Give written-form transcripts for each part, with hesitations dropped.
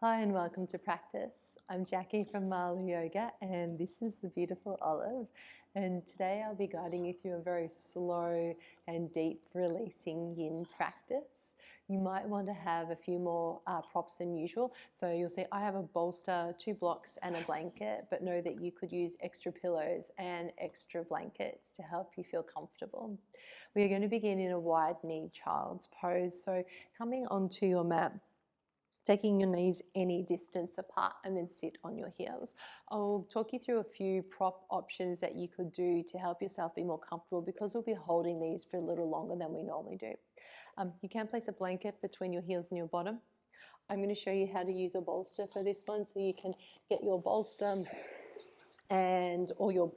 Hi and welcome to practice. I'm Jackie from Mala Yoga and this is the beautiful Olive. And today I'll be guiding you through a very slow and deep releasing yin practice. You might want to have a few more props than usual. So you'll see I have a bolster, 2 blocks and a blanket, but know that you could use extra pillows and extra blankets to help you feel comfortable. We are going to begin in a wide knee child's pose. So coming onto your mat, taking your knees any distance apart and then sit on your heels. I'll talk you through a few prop options that you could do to help yourself be more comfortable because we'll be holding these for a little longer than we normally do. You can place a blanket between your heels and your bottom. I'm going to show you how to use a bolster for this one, so you can get your bolster and or your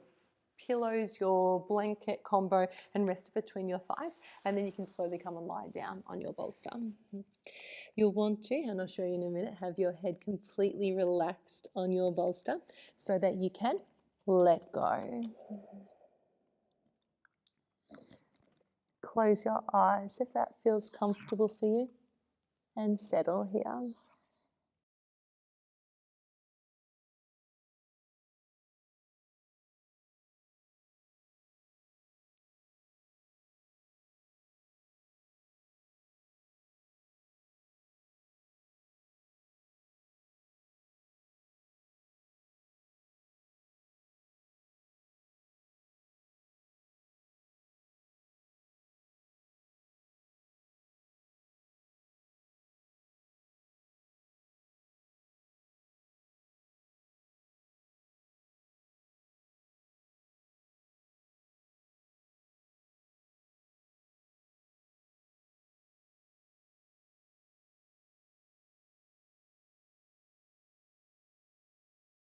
pillows, your blanket combo, and rest it between your thighs, and then you can slowly come and lie down on your bolster. You'll want to, and I'll show you in a minute, have your head completely relaxed on your bolster so that you can let go. Close your eyes if that feels comfortable for you and settle here.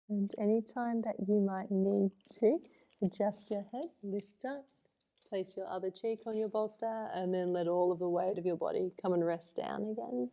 And anytime that you might need to adjust your head, lift up, place your other cheek on your bolster, and then let all of the weight of your body come and rest down again.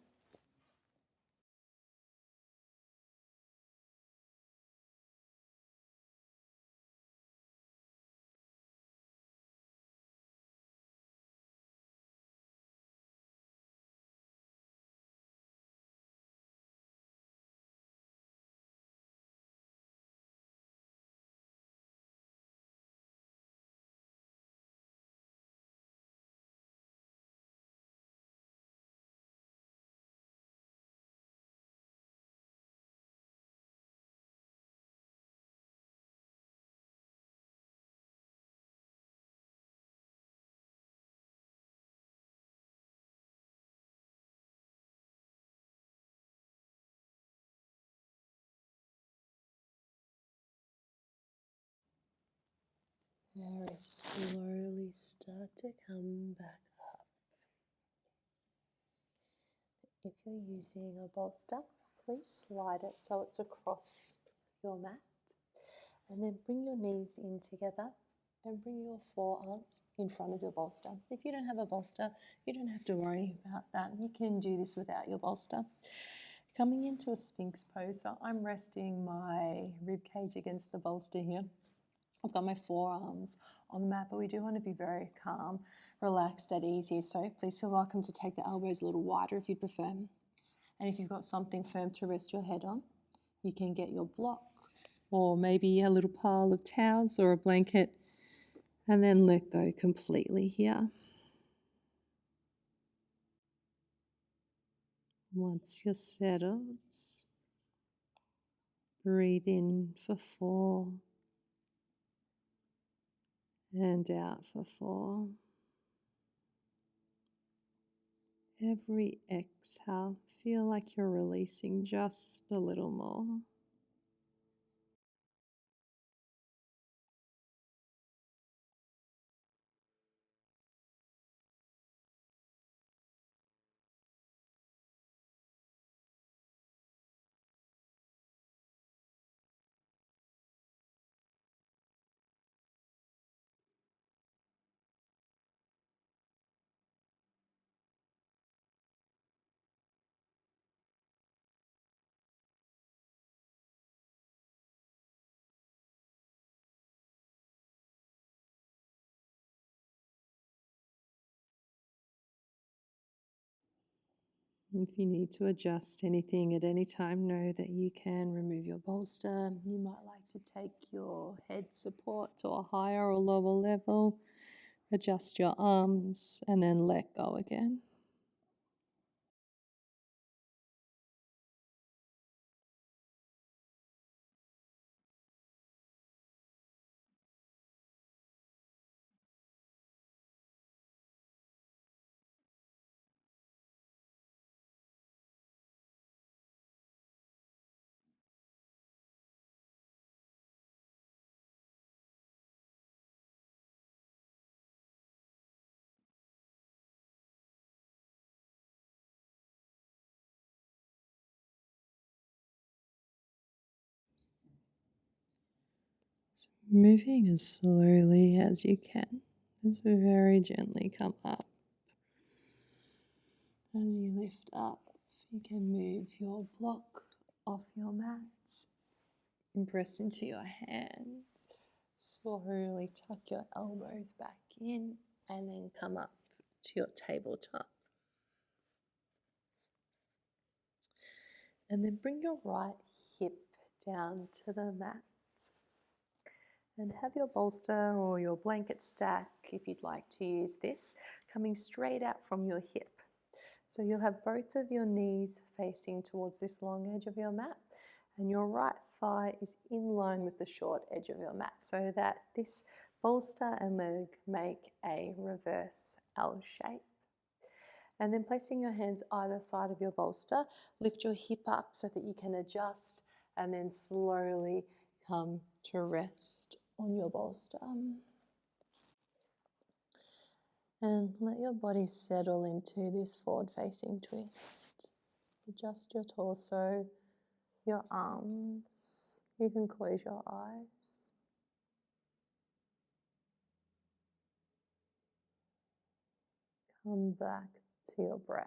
Very slowly start to come back up. If you're using a bolster, please slide it so it's across your mat. And then bring your knees in together and bring your forearms in front of your bolster. If you don't have a bolster, you don't have to worry about that. You can do this without your bolster. Coming into a Sphinx pose, so I'm resting my rib cage against the bolster here. I've got my forearms on the mat, but we do want to be very calm, relaxed, at ease here. So please feel welcome to take the elbows a little wider if you prefer. And if you've got something firm to rest your head on, you can get your block or maybe a little pile of towels or a blanket, and then let go completely here. Once you're settled, breathe in for 4 and out for 4. Every exhale, feel like you're releasing just a little more. If you need to adjust anything at any time, know that you can remove your bolster. You might like to take your head support to a higher or lower level, adjust your arms, and then let go again. So moving as slowly as you can. Just very gently come up. As you lift up, you can move your block off your mats and press into your hands. Slowly tuck your elbows back in and then come up to your tabletop. And then bring your right hip down to the mat. And have your bolster or your blanket stack, if you'd like to use this, coming straight out from your hip. So you'll have both of your knees facing towards this long edge of your mat, and your right thigh is in line with the short edge of your mat, so that this bolster and leg make a reverse L shape. And then placing your hands either side of your bolster, lift your hip up so that you can adjust and then slowly come to rest on your bolster. And let your body settle into this forward-facing twist. Adjust your torso, your arms. You can close your eyes. Come back to your breath.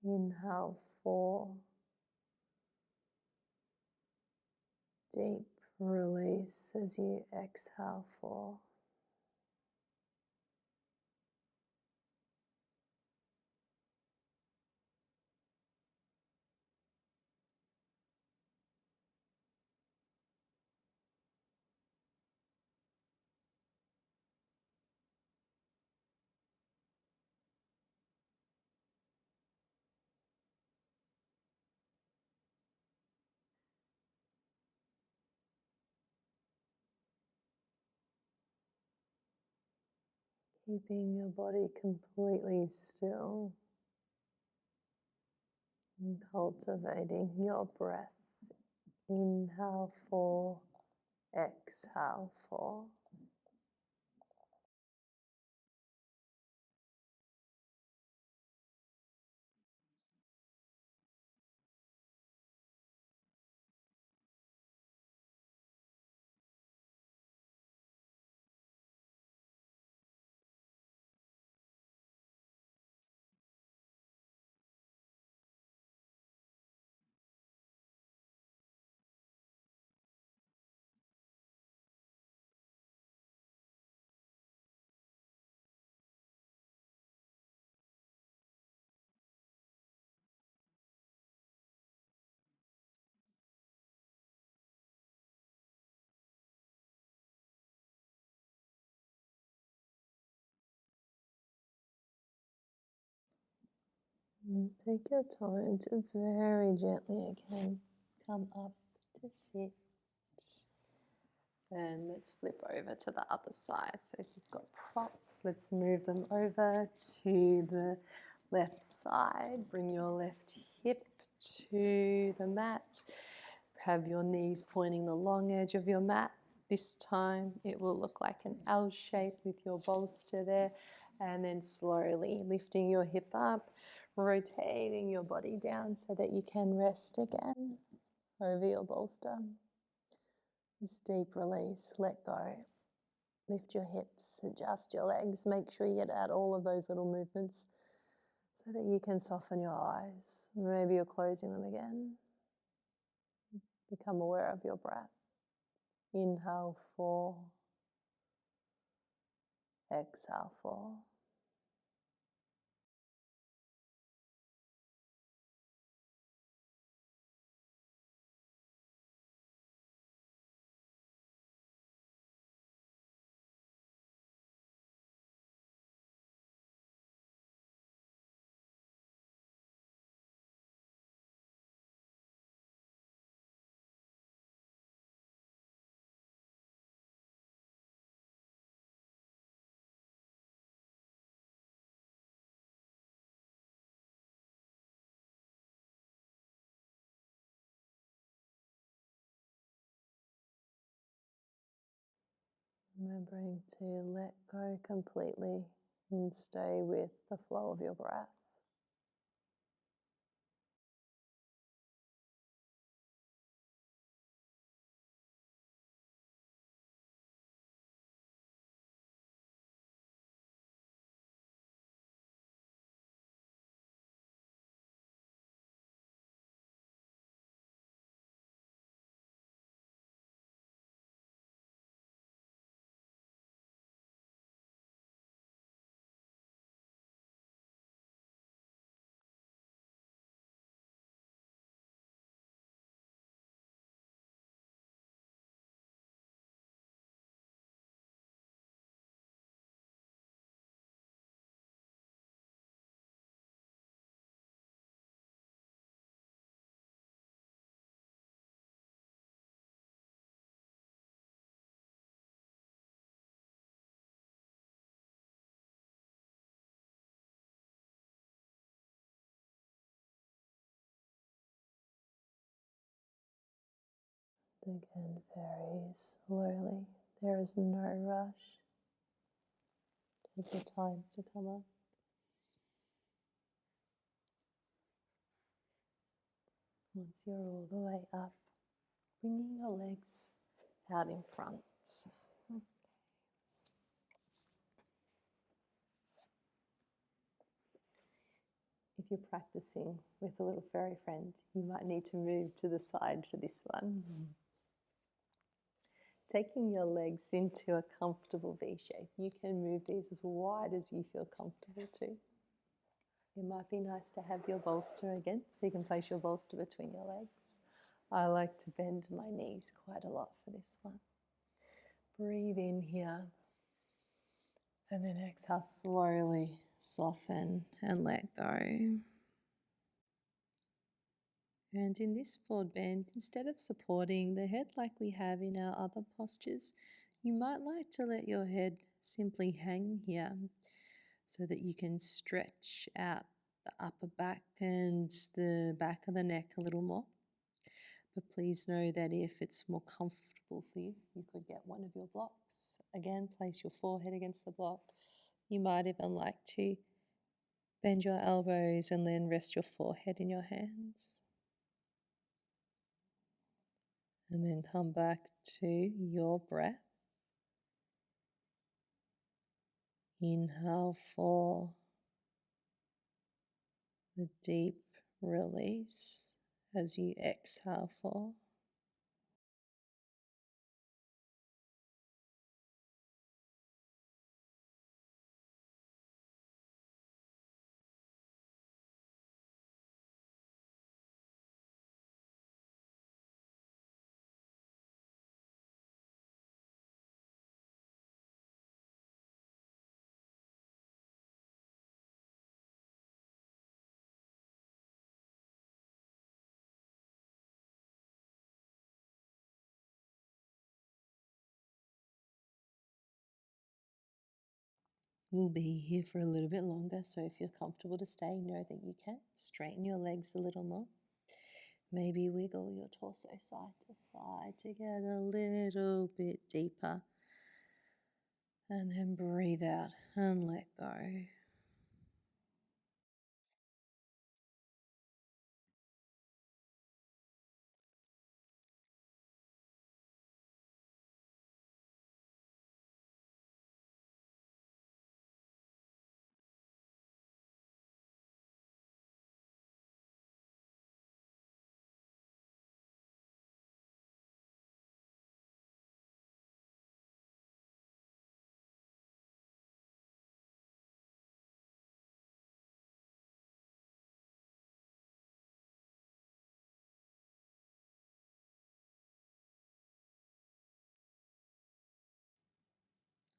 Inhale 4. Deep release as you exhale 4. Keeping your body completely still and cultivating your breath. Inhale 4, exhale 4. And take your time to very gently again come up to sit. And let's flip over to the other side. So if you've got props, let's move them over to the left side. Bring your left hip to the mat. Have your knees pointing the long edge of your mat. This time it will look like an L shape with your bolster there. And then slowly lifting your hip up, rotating your body down so that you can rest again over your bolster. This deep release, let go. Lift your hips, adjust your legs. Make sure you get out all of those little movements so that you can soften your eyes. Maybe you're closing them again. Become aware of your breath. Inhale 4, exhale 4. Remembering to let go completely and stay with the flow of your breath. Again, very slowly. There is no rush. Take your time to come up. Once you're all the way up, bringing your legs out in front. If you're practicing with a little fairy friend, you might need to move to the side for this one. Taking your legs into a comfortable V shape. You can move these as wide as you feel comfortable to. It might be nice to have your bolster again, so you can place your bolster between your legs. I like to bend my knees quite a lot for this one. Breathe in here, and then exhale, slowly soften and let go. And in this forward bend, instead of supporting the head like we have in our other postures, you might like to let your head simply hang here so that you can stretch out the upper back and the back of the neck a little more. But please know that if it's more comfortable for you, you could get one of your blocks. Again, place your forehead against the block. You might even like to bend your elbows and then rest your forehead in your hands. And then come back to your breath. Inhale for the deep release as you exhale for. We'll be here for a little bit longer, so if you're comfortable to stay, know that you can. Straighten your legs a little more. Maybe wiggle your torso side to side to get a little bit deeper. And then breathe out and let go.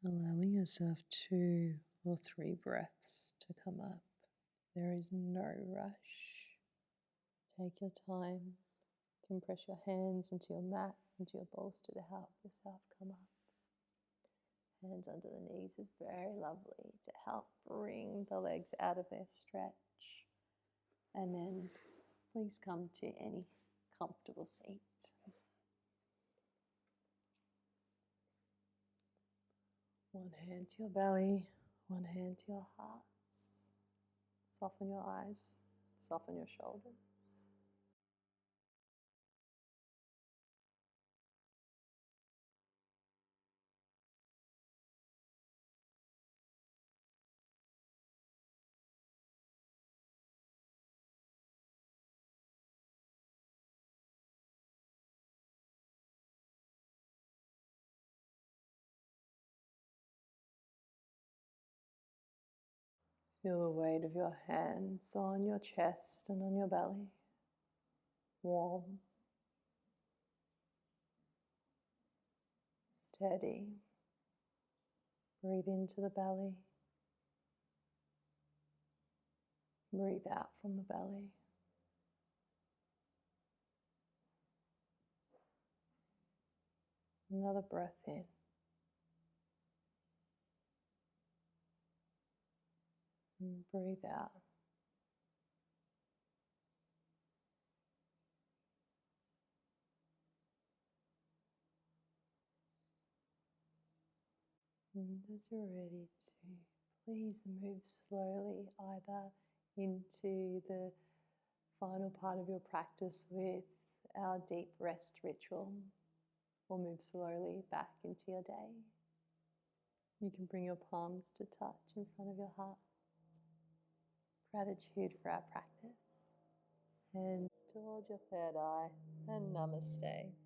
Allowing yourself 2 or 3 breaths to come up. There is no rush. Take your time. Compress your hands into your mat, into your bolster to help yourself come up. Hands under the knees is very lovely to help bring the legs out of their stretch. And then please come to any comfortable seat. One hand to your belly, one hand to your heart. Soften your eyes, soften your shoulders. Feel the weight of your hands on your chest and on your belly. Warm, steady. Breathe into the belly. Breathe out from the belly. Another breath in. And breathe out. And as you're ready to, please move slowly either into the final part of your practice with our deep rest ritual, or move slowly back into your day. You can bring your palms to touch in front of your heart. Gratitude for our practice. Hands towards your third eye and namaste.